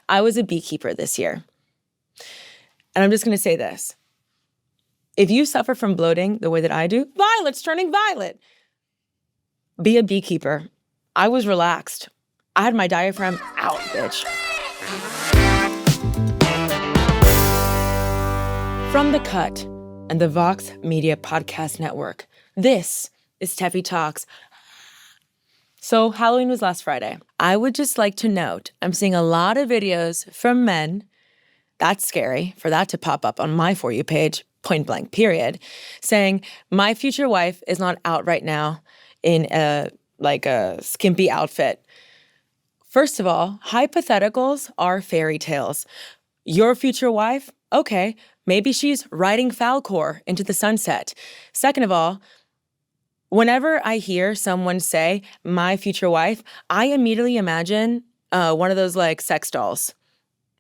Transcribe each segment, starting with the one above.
I was a beekeeper this year. And I'm just going to say this. If you suffer from bloating the way that I do, Violet's turning violet. Be a beekeeper. I was relaxed. I had my diaphragm out, bitch. From The Cut and the Vox Media Podcast Network, this is Tefi Talks. So Halloween was last Friday. I would just like to note, I'm seeing a lot of videos from men. That's scary for that to pop up on my For You page, point blank, period, saying, my future wife is not out right now in a skimpy outfit. First of all, hypotheticals are fairy tales. Your future wife? Okay, maybe she's riding Falcor into the sunset. Second of all, whenever I hear someone say, my future wife, I immediately imagine one of those like sex dolls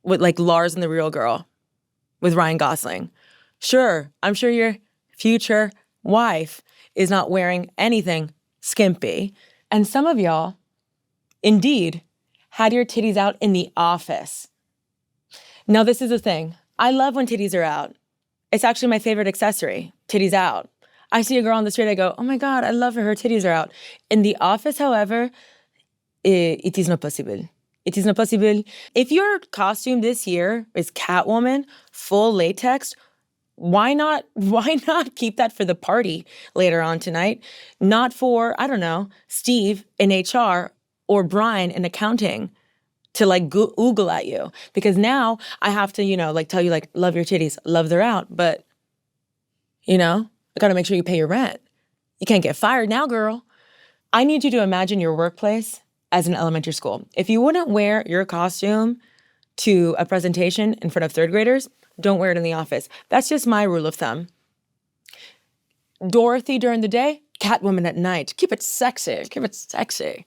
with like Lars and the Real Girl with Ryan Gosling. Sure, I'm sure your future wife is not wearing anything skimpy. And some of y'all, indeed, had your titties out in the office. Now, this is the thing. I love when titties are out. It's actually my favorite accessory, titties out. I see a girl on the street, I go, oh my God, I love her titties are out. In the office, however, it is not possible. It is not possible. If your costume this year is Catwoman, full latex, why not keep that for the party later on tonight? Not for, I don't know, Steve in HR or Brian in accounting to like oogle at you. Because now I have to, tell you love your titties, love they're out. But, I got to make sure you pay your rent. You can't get fired now, girl. I need you to imagine your workplace as an elementary school. If you wouldn't wear your costume to a presentation in front of third graders, don't wear it in the office. That's just my rule of thumb. Dorothy during the day, Catwoman at night. Keep it sexy. Keep it sexy.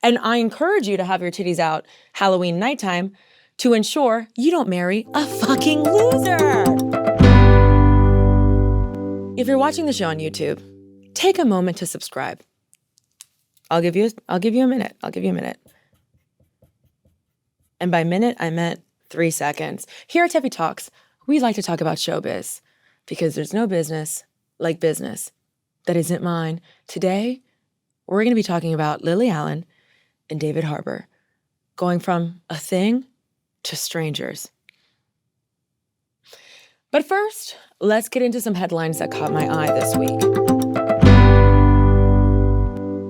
And I encourage you to have your titties out Halloween nighttime to ensure you don't marry a fucking loser. If you're watching the show on YouTube, take a moment to subscribe. I'll give you a minute. I'll give you a minute. And by minute, I meant 3 seconds. Here at Tefi Talks, we like to talk about showbiz because there's no business like business that isn't mine. Today, we're going to be talking about Lily Allen and David Harbour, going from a thing to strangers. But first, let's get into some headlines that caught my eye this week.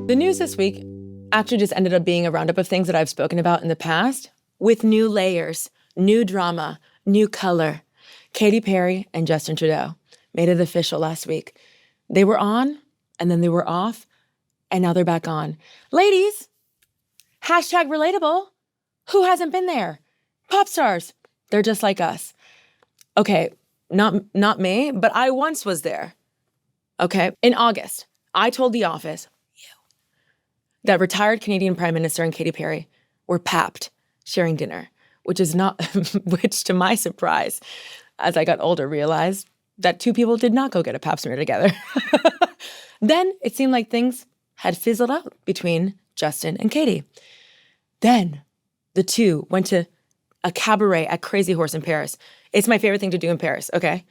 The news this week actually just ended up being a roundup of things that I've spoken about in the past with new layers, new drama, new color. Katy Perry and Justin Trudeau made it official last week. They were on, and then they were off, and now they're back on. Ladies, #relatable. Who hasn't been there? Pop stars. They're just like us. Okay, not me, but I once was there. Okay, in August, I told The Office that retired Canadian Prime Minister and Katy Perry were papped sharing dinner, which to my surprise, as I got older, realized that two people did not go get a pap smear together. Then it seemed like things had fizzled out between Justin and Katy. Then the two went to a cabaret at Crazy Horse in Paris. It's my favorite thing to do in Paris, okay?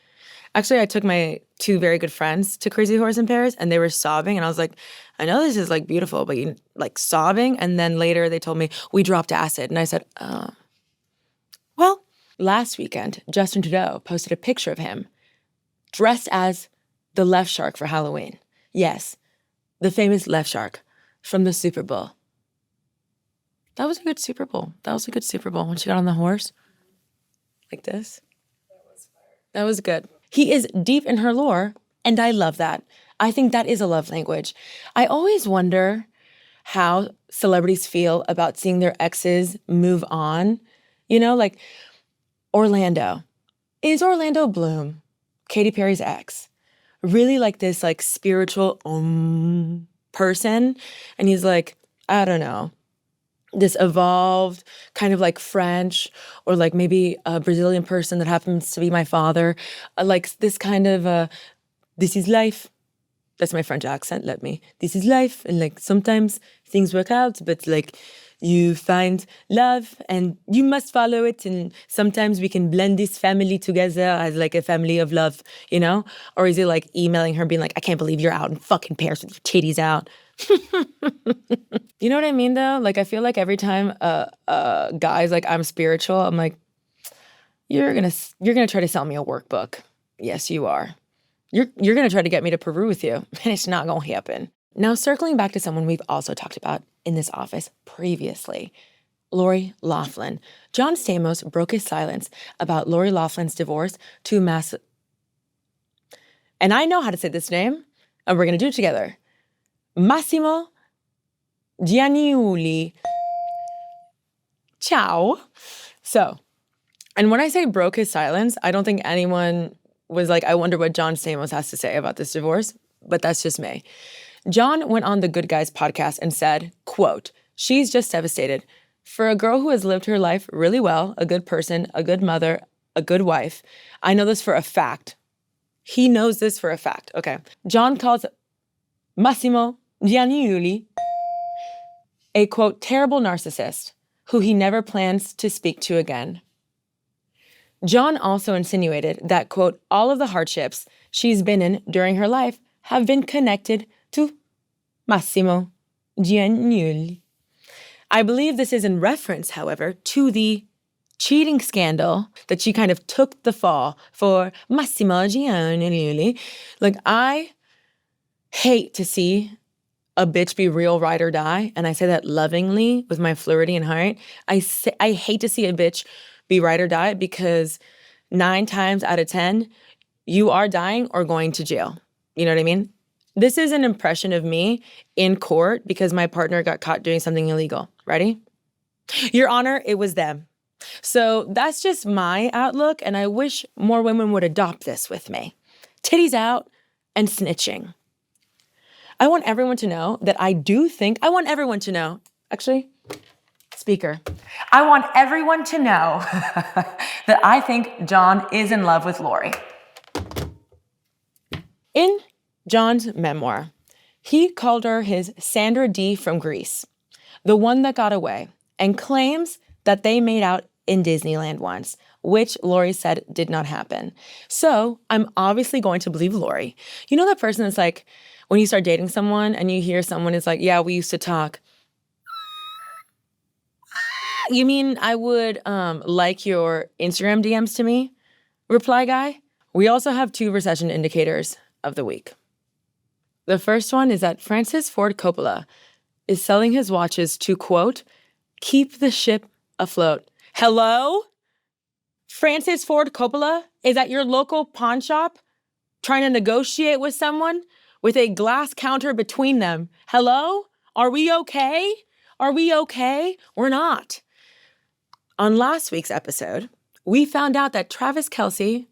Actually, I took my two very good friends to Crazy Horse in Paris, and they were sobbing, and I was like, I know this is like beautiful, but you like sobbing? And then later they told me, we dropped acid. And I said, oh. Well, last weekend, Justin Trudeau posted a picture of him dressed as the left shark for Halloween. Yes, the famous left shark from the Super Bowl. That was a good Super Bowl. When she got on the horse. Like this. That was good. He is deep in her lore, and I love that. I think that is a love language. I always wonder how celebrities feel about seeing their exes move on. Like Orlando. Is Orlando Bloom, Katy Perry's ex, really like this like spiritual person? And he's like, I don't know, this evolved kind of like French or like maybe a Brazilian person that happens to be my father. Like this kind of, this is life. That's my French accent, this is life. And like sometimes things work out, but like you find love and you must follow it. And sometimes we can blend this family together as like a family of love, you know? Or is it like emailing her being like, I can't believe you're out in fucking Paris with your titties out. You know what I mean, though? Like, I feel like every time guys like, I'm spiritual, I'm like, you're gonna try to sell me a workbook. Yes, you are. You're gonna try to get me to Peru with you, and it's not gonna happen. Now, circling back to someone we've also talked about in this office previously, Lori Loughlin. John Stamos broke his silence about Lori Loughlin's divorce to and I know how to say this name, and we're gonna do it together. Massimo Gianniuli. Ciao. So, and when I say broke his silence, I don't think anyone was like, I wonder what John Stamos has to say about this divorce, but that's just me. John went on the Good Guys podcast and said, quote, she's just devastated. For a girl who has lived her life really well, a good person, a good mother, a good wife, I know this for a fact. He knows this for a fact. Okay. John calls Massimo Gianniuli a, quote, terrible narcissist who he never plans to speak to again. John also insinuated that, quote, all of the hardships she's been in during her life have been connected to Massimo Gianniuli. I believe this is in reference, however, to the cheating scandal that she kind of took the fall for Massimo Gianniuli. Like, I hate to see a bitch be real ride or die, and I say that lovingly with my Floridian heart. I hate to see a bitch be ride or die because 9 times out of 10, you are dying or going to jail. You know what I mean? This is an impression of me in court because my partner got caught doing something illegal. Ready? Your Honor, it was them. So that's just my outlook, and I wish more women would adopt this with me. Titties out and snitching. I want everyone to know that actually, speaker, I want everyone to know that I think John is in love with Lori. In John's memoir, he called her his Sandra D from Greece, the one that got away, and claims that they made out in Disneyland once, which Lori said did not happen. So I'm obviously going to believe Lori. You know that person that's like, when you start dating someone and you hear someone is like, yeah, we used to talk. You mean I would like your Instagram DMs to me? Reply guy. We also have 2 recession indicators of the week. The first one is that Francis Ford Coppola is selling his watches to, quote, keep the ship afloat. Hello? Francis Ford Coppola is at your local pawn shop trying to negotiate with someone with a glass counter between them. Hello? Are we okay? Are we okay? We're not. On last week's episode, we found out that Travis Kelce,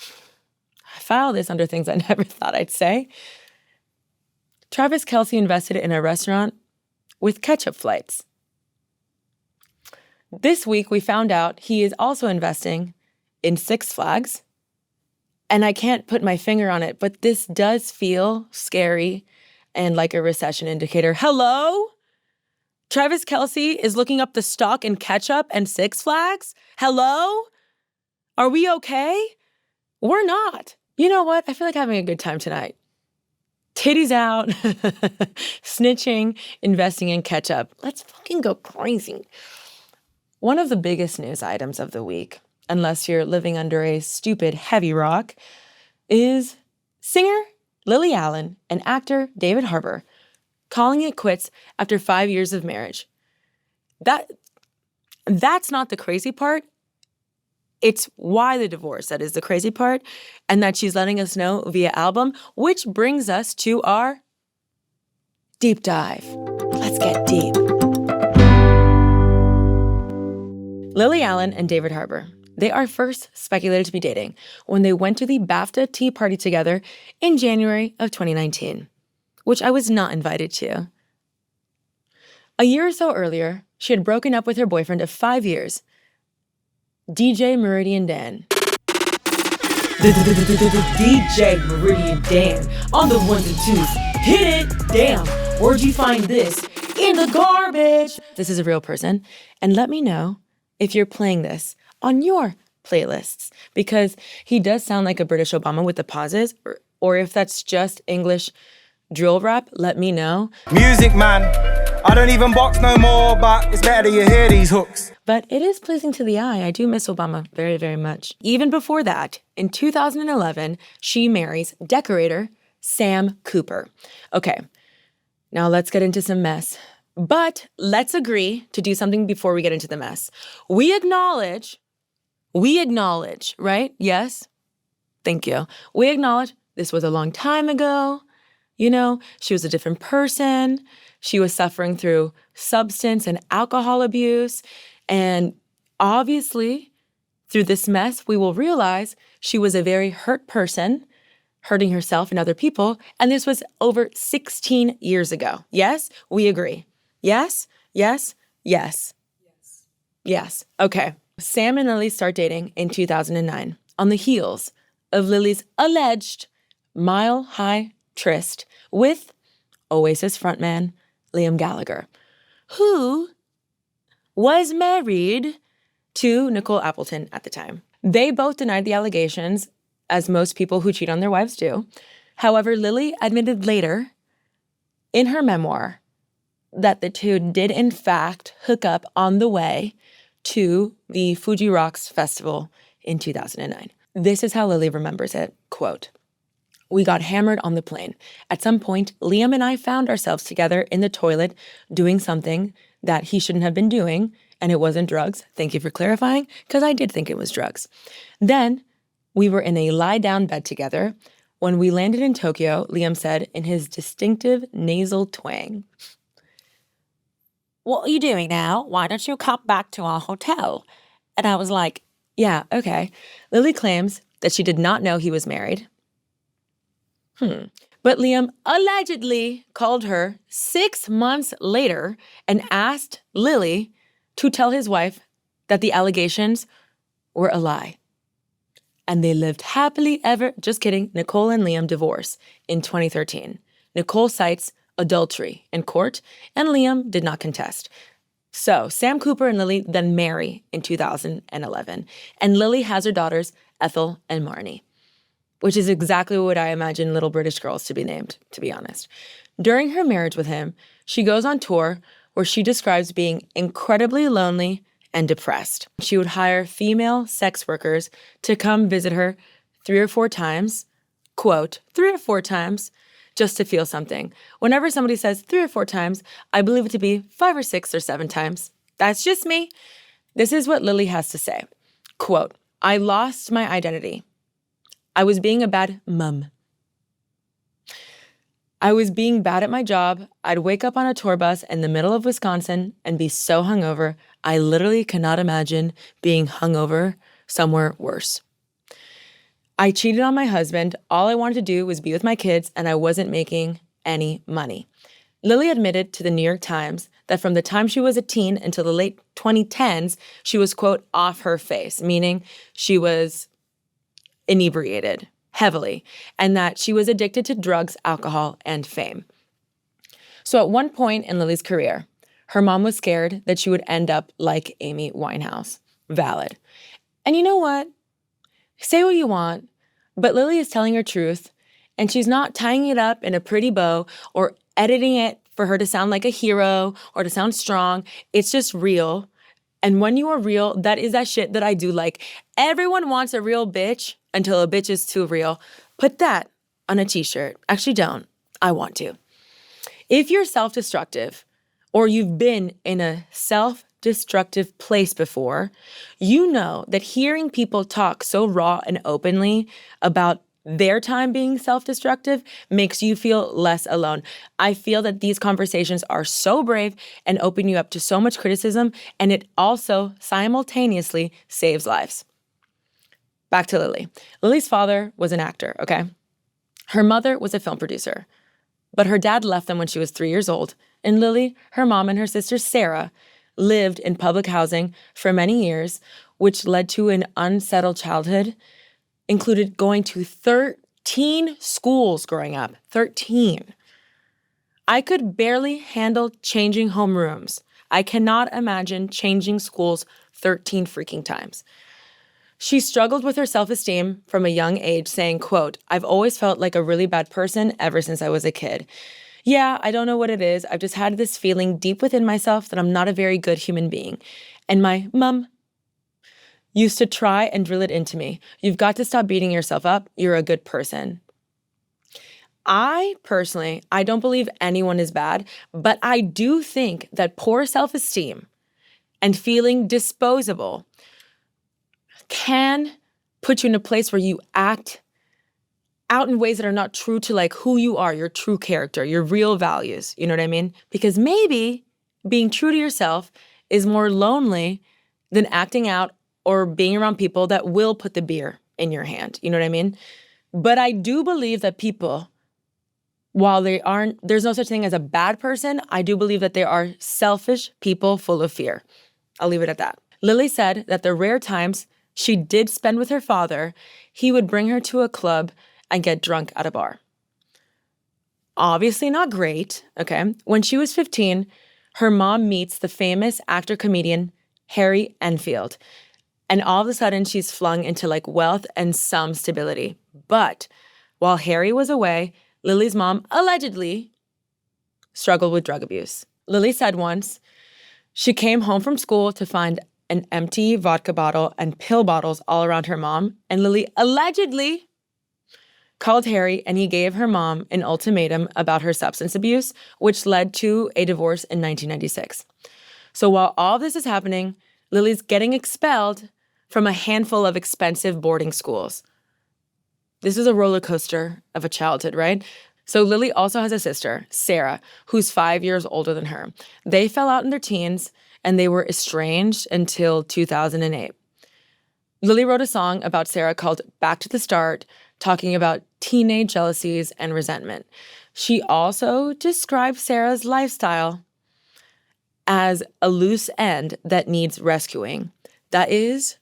I filed this under things I never thought I'd say. Travis Kelce invested in a restaurant with Ketchup flights. This week, we found out he is also investing in Six Flags. And I can't put my finger on it, but this does feel scary and like a recession indicator. Hello? Travis Kelce is looking up the stock in Ketchup and Six Flags? Hello? Are we okay? We're not. You know what? I feel like having a good time tonight. Titties out, snitching, investing in Ketchup. Let's fucking go crazy. One of the biggest news items of the week, unless you're living under a stupid heavy rock, is singer Lily Allen and actor David Harbour calling it quits after 5 years of marriage. That's not the crazy part. It's why the divorce that is the crazy part, and that she's letting us know via album, which brings us to our deep dive. Let's get deep. Lily Allen and David Harbour. They are first speculated to be dating when they went to the BAFTA tea party together in January of 2019, which I was not invited to. A year or so earlier, she had broken up with her boyfriend of 5 years, DJ Meridian Dan. DJ Meridian Dan on the ones and twos. Hit it! Damn, where'd you find this? in the garbage. This is a real person. And let me know if you're playing this on your playlists, because he does sound like a British Obama with the pauses, or if that's just English drill rap, let me know. Music, man. I don't even box no more, but it's better you hear these hooks. But it is pleasing to the eye. I do miss Obama very, very much. Even before that, in 2011, she marries decorator Sam Cooper. Okay, now let's get into some mess. But let's agree to do something before we get into the mess. We acknowledge, right? Yes? Thank you. We acknowledge this was a long time ago. You know, she was a different person. She was suffering through substance and alcohol abuse. And obviously, through this mess, we will realize she was a very hurt person, hurting herself and other people. And this was over 16 years ago. Yes? We agree. Yes? Yes? Yes. Yes. Yes. Okay. Sam and Lily start dating in 2009 on the heels of Lily's alleged mile-high tryst with Oasis frontman Liam Gallagher, who was married to Nicole Appleton at the time. They both denied the allegations, as most people who cheat on their wives do. However, Lily admitted later in her memoir that the two did in fact hook up on the way to the Fuji Rocks Festival in 2009. This is how Lily remembers it, quote, "We got hammered on the plane. At some point, Liam and I found ourselves together in the toilet doing something that he shouldn't have been doing, and it wasn't drugs. Thank you for clarifying, because I did think it was drugs. Then we were in a lie-down bed together. When we landed in Tokyo," Liam said in his distinctive nasal twang, "What are you doing now? Why don't you come back to our hotel?" And I was like, yeah, okay. Lily claims that she did not know he was married. But Liam allegedly called her 6 months later and asked Lily to tell his wife that the allegations were a lie. And they lived happily ever, just kidding, Nicole and Liam divorce in 2013. Nicole cites adultery in court, and Liam did not contest. So Sam Cooper and Lily then marry in 2011, and Lily has her daughters, Ethel and Marnie, which is exactly what I imagine little British girls to be named, to be honest. During her marriage with him, she goes on tour where she describes being incredibly lonely and depressed. She would hire female sex workers to come visit her 3 or 4 times, quote, 3 or 4 times, just to feel something. Whenever somebody says 3 or 4 times, I believe it to be 5 or 6 or 7 times. That's just me. This is what Lily has to say. Quote, "I lost my identity. I was being a bad mum. I was being bad at my job. I'd wake up on a tour bus in the middle of Wisconsin and be so hungover, I literally cannot imagine being hungover somewhere worse. I cheated on my husband. All I wanted to do was be with my kids, and I wasn't making any money." Lily admitted to the New York Times that from the time she was a teen until the late 2010s, she was, quote, off her face, meaning she was inebriated heavily, and that she was addicted to drugs, alcohol, and fame. So at one point in Lily's career, her mom was scared that she would end up like Amy Winehouse. Valid. And you know what? Say what you want, but Lily is telling her truth, and she's not tying it up in a pretty bow or editing it for her to sound like a hero or to sound strong. It's just real. And when you are real, that is that shit that I do like. Everyone wants a real bitch until a bitch is too real. Put that on a t-shirt. Actually, don't. I want to. If you're self-destructive or you've been in a self-destructive place before, you know that hearing people talk so raw and openly about their time being self-destructive makes you feel less alone. I feel that these conversations are so brave and open you up to so much criticism, and it also simultaneously saves lives. Back to Lily. Lily's father was an actor, okay? Her mother was a film producer, but her dad left them when she was 3 years old, and Lily, her mom, and her sister Sarah lived in public housing for many years, which led to an unsettled childhood, included going to 13 schools growing up. 13. I could barely handle changing homerooms. I cannot imagine changing schools 13 freaking times. She struggled with her self-esteem from a young age, saying, quote, "I've always felt like a really bad person ever since I was a kid. Yeah, I don't know what it is. I've just had this feeling deep within myself that I'm not a very good human being. And my mom used to try and drill it into me. You've got to stop beating yourself up. You're a good person." I personally don't believe anyone is bad, but I do think that poor self-esteem and feeling disposable can put you in a place where you act out in ways that are not true to like who you are, your true character, your real values. You know what I mean? Because maybe being true to yourself is more lonely than acting out or being around people that will put the beer in your hand. You know what I mean? But I do believe that people, while there's no such thing as a bad person, I do believe that there are selfish people full of fear. I'll leave it at that. Lily said that the rare times she did spend with her father, he would bring her to a club and get drunk at a bar. Obviously not great, okay? When she was 15, her mom meets the famous actor-comedian Harry Enfield. And all of a sudden, she's flung into like wealth and some stability. But while Harry was away, Lily's mom allegedly struggled with drug abuse. Lily said once, she came home from school to find an empty vodka bottle and pill bottles all around her mom. And Lily allegedly called Harry and he gave her mom an ultimatum about her substance abuse, which led to a divorce in 1996. So while all this is happening, Lily's getting expelled from a handful of expensive boarding schools. This is a roller coaster of a childhood, right? So Lily also has a sister, Sarah, who's 5 years older than her. They fell out in their teens and they were estranged until 2008. Lily wrote a song about Sarah called Back to the Start, talking about teenage jealousies and resentment. She also described Sarah's lifestyle as a loose end that needs rescuing. That is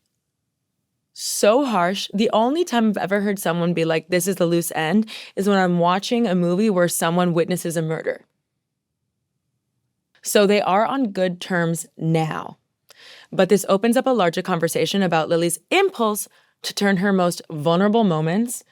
so harsh. The only time I've ever heard someone be like, this is the loose end, is when I'm watching a movie where someone witnesses a murder. So they are on good terms now. But this opens up a larger conversation about Lily's impulse to turn her most vulnerable moments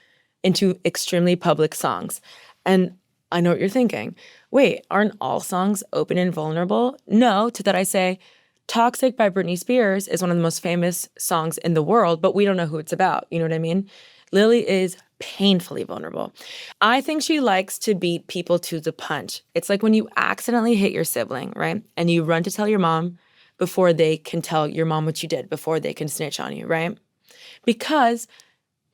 into extremely public songs. And I know what you're thinking. Wait, aren't all songs open and vulnerable? No, to that I say, Toxic by Britney Spears is one of the most famous songs in the world, but we don't know who it's about. You know what I mean? Lily is painfully vulnerable. I think she likes to beat people to the punch. It's like when you accidentally hit your sibling, right? And you run to tell your mom before they can tell your mom what you did, before they can snitch on you, right? Because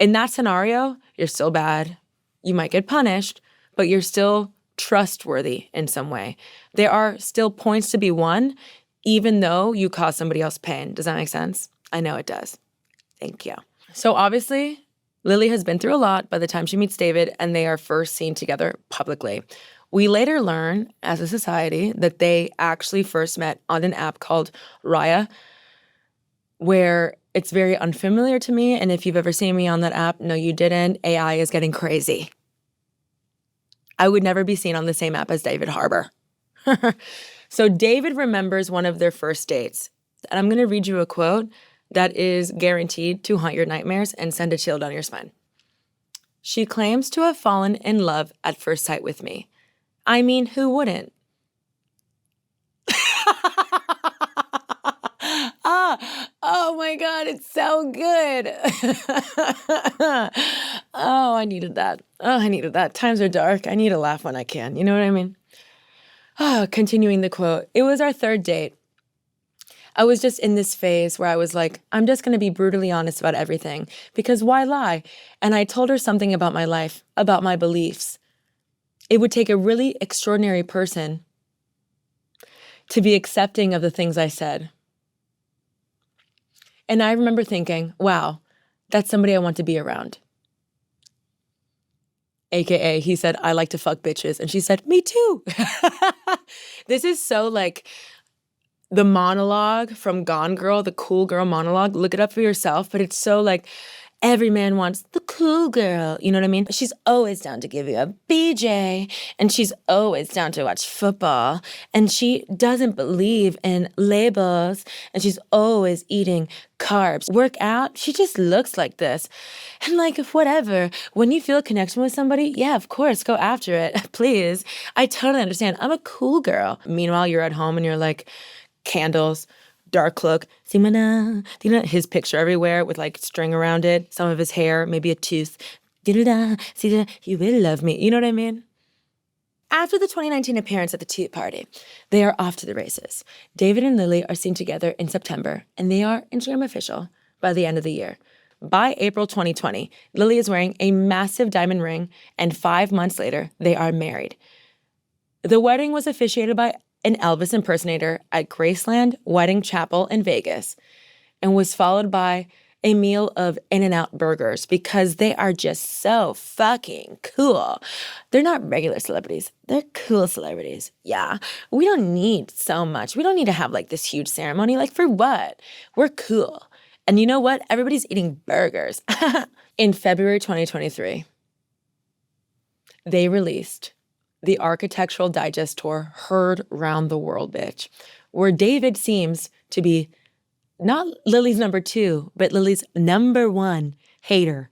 in that scenario, you're still bad. You might get punished, but you're still trustworthy in some way. There are still points to be won, even though you cause somebody else pain. Does that make sense? I know it does. Thank you. So obviously, Lily has been through a lot by the time she meets David and they are first seen together publicly. We later learn as a society that they actually first met on an app called Raya, where it's very unfamiliar to me. And if you've ever seen me on that app, no, you didn't. AI is getting crazy. I would never be seen on the same app as David Harbour. So David remembers one of their first dates. And I'm going to read you a quote that is guaranteed to haunt your nightmares and send a chill down your spine. She claims to have fallen in love at first sight with me. I mean, who wouldn't? Oh my God, it's so good. Oh, I needed that. Times are dark. I need to laugh when I can. You know what I mean? Continuing the quote, it was our third date. I was just in this phase where I was like, I'm just going to be brutally honest about everything because why lie? And I told her something about my life, about my beliefs. It would take a really extraordinary person to be accepting of the things I said. And I remember thinking, wow, that's somebody I want to be around. AKA, he said, I like to fuck bitches. And she said, me too. This is so like the monologue from Gone Girl, the cool girl monologue. Look it up for yourself. But it's so like Every man wants the cool girl, you know what I mean? She's always down to give you a BJ, and she's always down to watch football, and she doesn't believe in labels, and she's always eating carbs. Work out, she just looks like this. And like, whatever, when you feel a connection with somebody, yeah, of course, go after it, please. I totally understand. I'm a cool girl. Meanwhile, you're at home and you're like, candles, dark cloak, Simona, his picture everywhere with like string around it, some of his hair, maybe a tooth. You will love me. You know what I mean? After the 2019 appearance at the Tea Party, they are off to the races. David and Lily are seen together in September, and they are Instagram official by the end of the year. By April 2020, Lily is wearing a massive diamond ring, and 5 months later, they are married. The wedding was officiated by an Elvis impersonator at Graceland Wedding Chapel in Vegas, and was followed by a meal of In-N-Out burgers because they are just so fucking cool. They're not regular celebrities. They're cool celebrities. Yeah. We don't need so much. We don't need to have like this huge ceremony. Like, for what? We're cool. And you know what? Everybody's eating burgers. In February 2023, they released the Architectural Digest tour Heard Round the World, bitch, where David seems to be not Lily's number 2, but Lily's number 1 hater.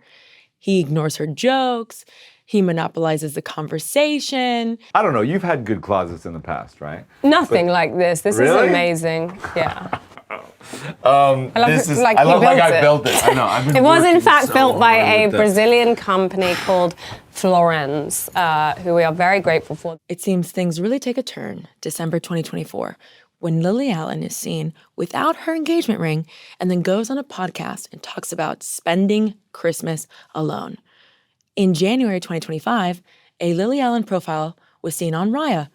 He ignores her jokes. He monopolizes the conversation. I don't know. You've had good closets in the past, right? Nothing like this. This Really? is amazing. Yeah. I love like I built it. I know. I've been It was in working fact so built by hard a with this. Brazilian company called Florence, who we are very grateful for. It seems things really take a turn December 2024 when Lily Allen is seen without her engagement ring and then goes on a podcast and talks about spending Christmas alone. In January 2025, a Lily Allen profile was seen on Raya.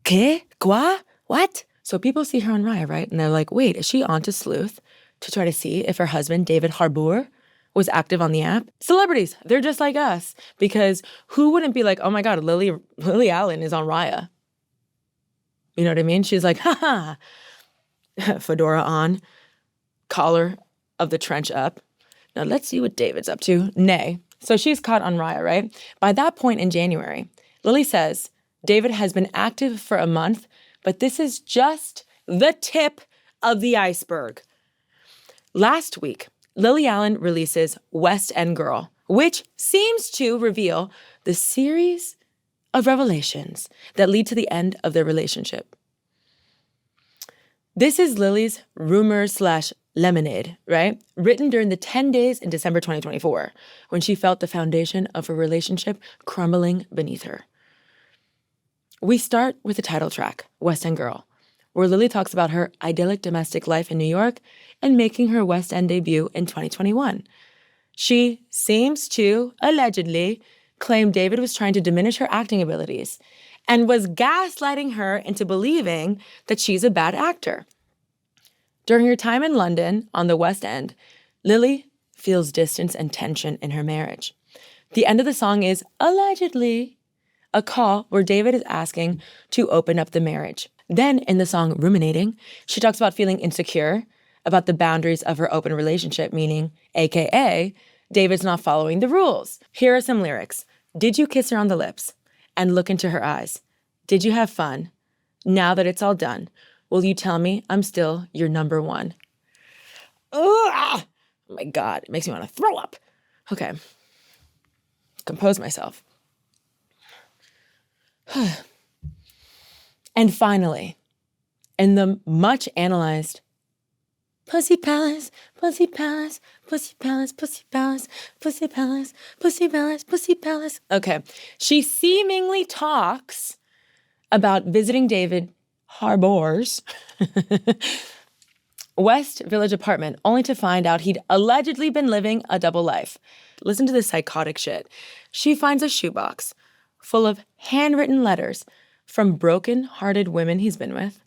¿Qué? Quoi? What? So people see her on Raya, right? And they're like, wait, is she onto Sleuth to try to see if her husband, David Harbour, was active on the app? Celebrities, they're just like us. Because who wouldn't be like, oh my God, Lily Allen is on Raya? You know what I mean? She's like, ha, fedora on, collar of the trench up. Now let's see what David's up to. Nay. So she's caught on Raya, right? By that point in January, Lily says David has been active for a month, but this is just the tip of the iceberg. Last week, Lily Allen releases West End Girl, which seems to reveal the series of revelations that lead to the end of their relationship. This is Lily's rumor/lemonade, right? Written during the 10 days in December 2024, when she felt the foundation of her relationship crumbling beneath her. We start with the title track, West End Girl, where Lily talks about her idyllic domestic life in New York and making her West End debut in 2021. She seems to, allegedly, claim David was trying to diminish her acting abilities and was gaslighting her into believing that she's a bad actor. During her time in London on the West End, Lily feels distance and tension in her marriage. The end of the song is, allegedly, a call where David is asking to open up the marriage. Then in the song Ruminating, she talks about feeling insecure about the boundaries of her open relationship, meaning, AKA, David's not following the rules. Here are some lyrics. Did you kiss her on the lips and look into her eyes? Did you have fun? Now that it's all done, will you tell me I'm still your number 1? Oh my God, it makes me want to throw up. Okay, compose myself. And finally, in the much analyzed Pussy Palace, Pussy Palace, Pussy Palace, Pussy Palace, Pussy Palace, Pussy Palace, Pussy Palace. Okay, she seemingly talks about visiting David Harbour's West Village apartment, only to find out he'd allegedly been living a double life. Listen to this psychotic shit. She finds a shoebox full of handwritten letters from broken-hearted women he's been with.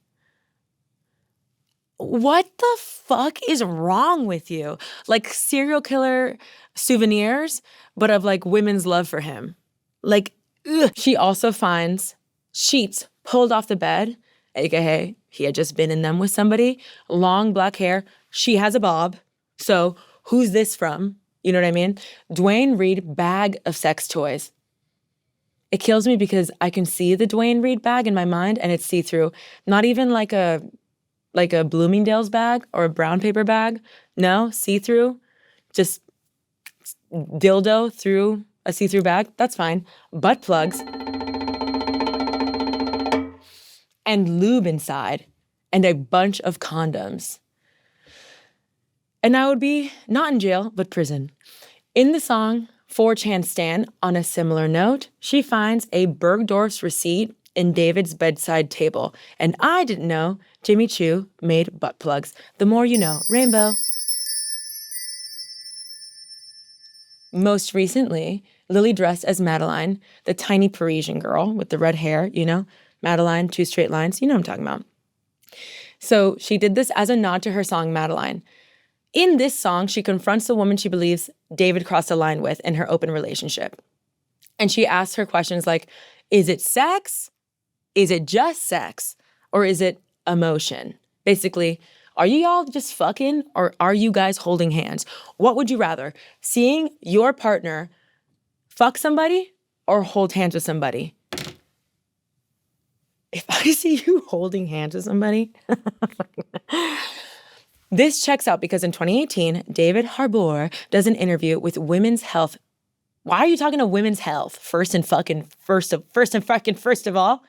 What the fuck is wrong with you? Like serial killer souvenirs, but of like women's love for him. Like, ugh. She also finds sheets pulled off the bed, aka he had just been in them with somebody, long black hair. She has a bob. So Who's this from? You know what I mean? Dwayne Reed bag of sex toys. It kills me because I can see the Dwayne Reed bag in my mind and it's see-through. Not even like a Bloomingdale's bag or a brown paper bag. No, see-through. Just dildo through a see-through bag. That's fine. Butt plugs. And lube inside. And a bunch of condoms. And I would be not in jail, but prison. In the song 4chan Stan, on a similar note, she finds a Bergdorf's receipt in David's bedside table. And I didn't know Jimmy Choo made butt plugs. The more you know. Rainbow. Most recently, Lily dressed as Madeline, the tiny Parisian girl with the red hair, you know? Madeline, 2 straight lines. You know what I'm talking about. So she did this as a nod to her song, Madeline. In this song, she confronts the woman she believes David crossed a line with in her open relationship. And she asks her questions like, is it sex? Is it just sex? Or is it emotion? Basically, are you all just fucking or are you guys holding hands? What would you rather? Seeing your partner fuck somebody or hold hands with somebody? If I see you holding hands with somebody, this checks out because in 2018, David Harbour does an interview with Women's Health. Why are you talking to Women's Health first of all?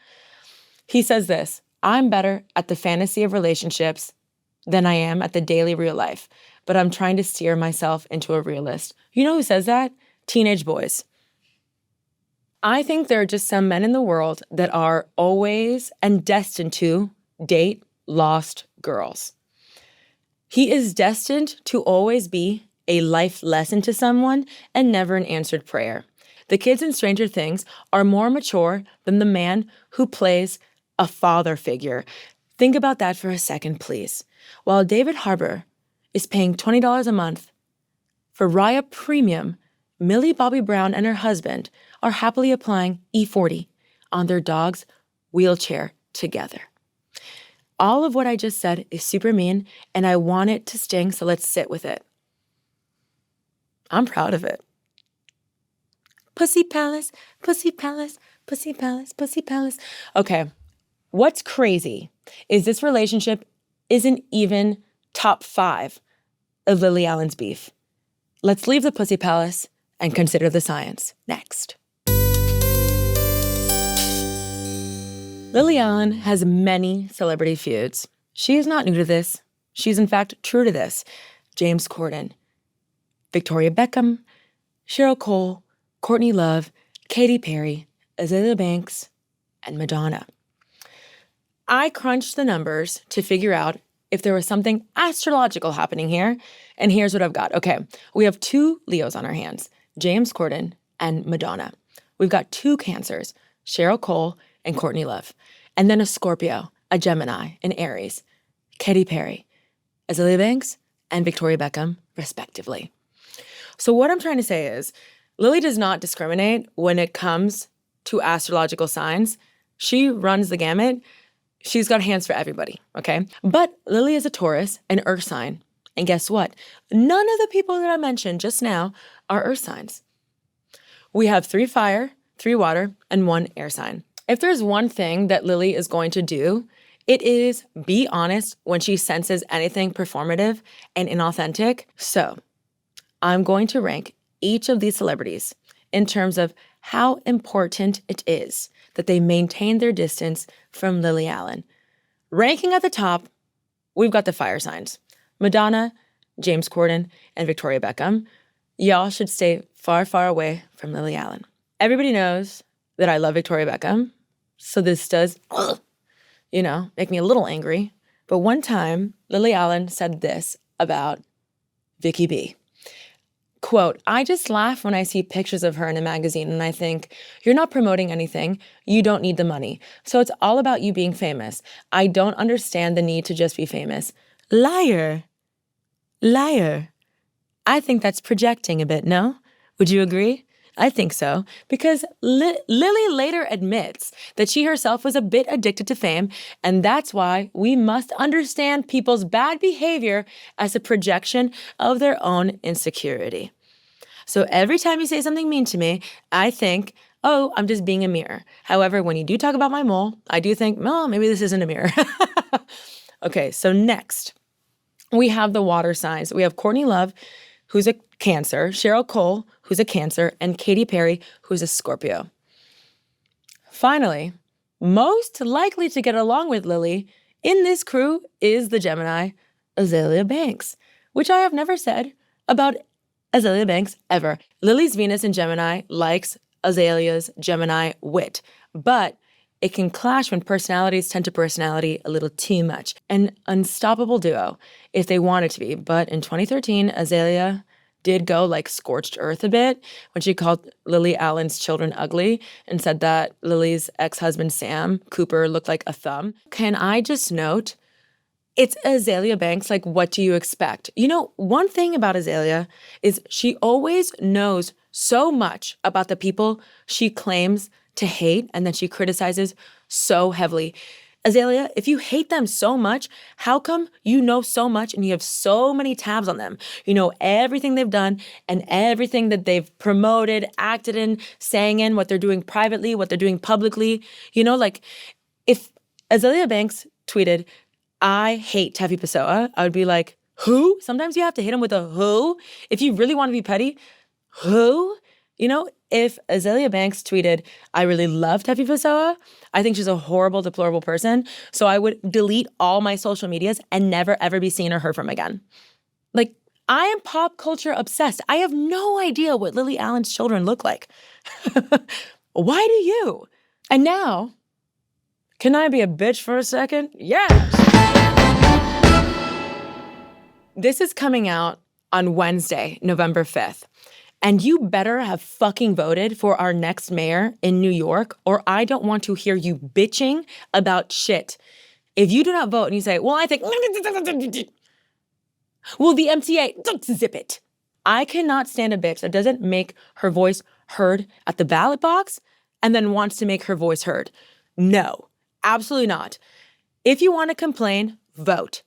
He says this, I'm better at the fantasy of relationships than I am at the daily real life, but I'm trying to steer myself into a realist. You know who says that? Teenage boys. I think there are just some men in the world that are always and destined to date lost girls. He is destined to always be a life lesson to someone and never an answered prayer. The kids in Stranger Things are more mature than the man who plays a father figure. Think about that for a second, please. While David Harbour is paying $20 a month for Raya Premium, Millie Bobby Brown and her husband are happily applying E40 on their dog's wheelchair together. All of what I just said is super mean, and I want it to sting, so let's sit with it. I'm proud of it. Pussy palace, pussy palace, pussy palace, pussy palace. Okay, what's crazy is this relationship isn't even top 5 of Lily Allen's beef. Let's leave the pussy palace and consider the science next. Lily Allen has many celebrity feuds. She is not new to this. She's in fact true to this. James Corden, Victoria Beckham, Cheryl Cole, Courtney Love, Katy Perry, Azealia Banks, and Madonna. I crunched the numbers to figure out if there was something astrological happening here, and here's what I've got. Okay, we have 2 Leos on our hands, James Corden and Madonna. We've got 2 Cancers, Cheryl Cole and Courtney Love, and then a Scorpio, a Gemini, an Aries, Katy Perry, Azealia Banks, and Victoria Beckham, respectively. So what I'm trying to say is, Lily does not discriminate when it comes to astrological signs. She runs the gamut. She's got hands for everybody, okay? But Lily is a Taurus, an earth sign. And guess what? None of the people that I mentioned just now are earth signs. We have 3 fire, 3 water, and 1 air sign. If there's one thing that Lily is going to do, it is be honest when she senses anything performative and inauthentic. So I'm going to rank each of these celebrities in terms of how important it is that they maintain their distance from Lily Allen. Ranking at the top, we've got the fire signs. Madonna, James Corden, and Victoria Beckham. Y'all should stay far, far away from Lily Allen. Everybody knows that I love Victoria Beckham, so this does, make me a little angry. But one time, Lily Allen said this about Vicky B. Quote, I just laugh when I see pictures of her in a magazine and I think, you're not promoting anything. You don't need the money. So it's all about you being famous. I don't understand the need to just be famous. Liar. Liar. I think that's projecting a bit, no? Would you agree? I think so, because Lily later admits that she herself was a bit addicted to fame, and that's why we must understand people's bad behavior as a projection of their own insecurity. So every time you say something mean to me, I think, oh, I'm just being a mirror. However, when you do talk about my mole, I do think, oh, maybe this isn't a mirror. Okay, so next, we have the water signs. We have Courtney Love, who's a Cancer, Cheryl Cole, who's a Cancer, and Katy Perry, who's a Scorpio. Finally, most likely to get along with Lily in this crew is the Gemini, Azealia Banks, which I have never said about Azealia Banks ever. Lily's Venus in Gemini likes Azalea's Gemini wit, but it can clash when personalities tend to personality a little too much. An unstoppable duo, if they wanted to be. But in 2013, Azealia did go like scorched earth a bit when she called Lily Allen's children ugly and said that Lily's ex-husband Sam Cooper looked like a thumb. Can I just note, it's Azealia Banks, like what do you expect? You know, one thing about Azealia is she always knows so much about the people she claims to hate and that she criticizes so heavily. Azealia, if you hate them so much, how come you know so much and you have so many tabs on them? You know everything they've done and everything that they've promoted, acted in, sang in, what they're doing privately, what they're doing publicly. You know, like if Azealia Banks tweeted, I hate Tefi Pessoa, I would be like, who? Sometimes you have to hit him with a who. If you really want to be petty, who? You know, if Azealia Banks tweeted, I really love Tefi Pessoa, I think she's a horrible, deplorable person, so I would delete all my social medias and never, ever be seen or heard from again. Like, I am pop culture obsessed. I have no idea what Lily Allen's children look like. Why do you? And now, can I be a bitch for a second? Yes! This is coming out on Wednesday, November 5th. And you better have fucking voted for our next mayor in New York, or I don't want to hear you bitching about shit. If you do not vote and you say, well, I think, well, the MTA, zip it. I cannot stand a bitch that doesn't make her voice heard at the ballot box and then wants to make her voice heard. No, absolutely not. If you want to complain, vote.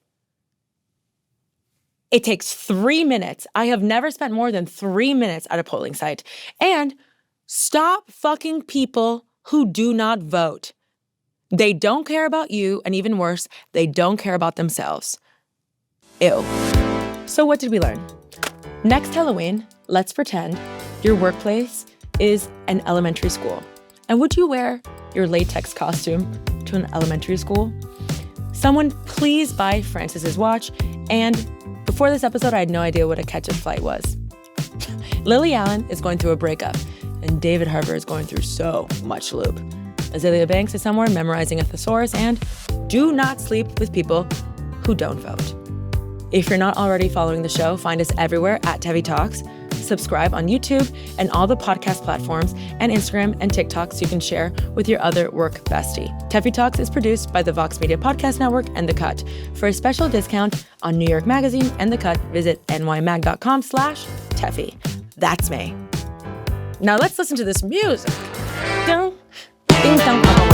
It takes 3 minutes. I have never spent more than 3 minutes at a polling site. And stop fucking people who do not vote. They don't care about you, and even worse, they don't care about themselves. Ew. So what did we learn? Next Halloween, let's pretend your workplace is an elementary school. And would you wear your latex costume to an elementary school? Someone please buy Francis's watch. And before this episode, I had no idea what a Ketchup flight was. Lily Allen is going through a breakup, and David Harbour is going through so much lube. Azealia Banks is somewhere memorizing a thesaurus, and do not sleep with people who don't vote. If you're not already following the show, find us everywhere at Tefi Talks. Subscribe on YouTube and all the podcast platforms, and Instagram and TikTok so you can share with your other work bestie. Tefi Talks is produced by the Vox Media Podcast Network and The Cut. For a special discount on New York Magazine and The Cut, visit nymag.com/Tefi. That's me. Now let's listen to this music. Ding, ding, dong, dong.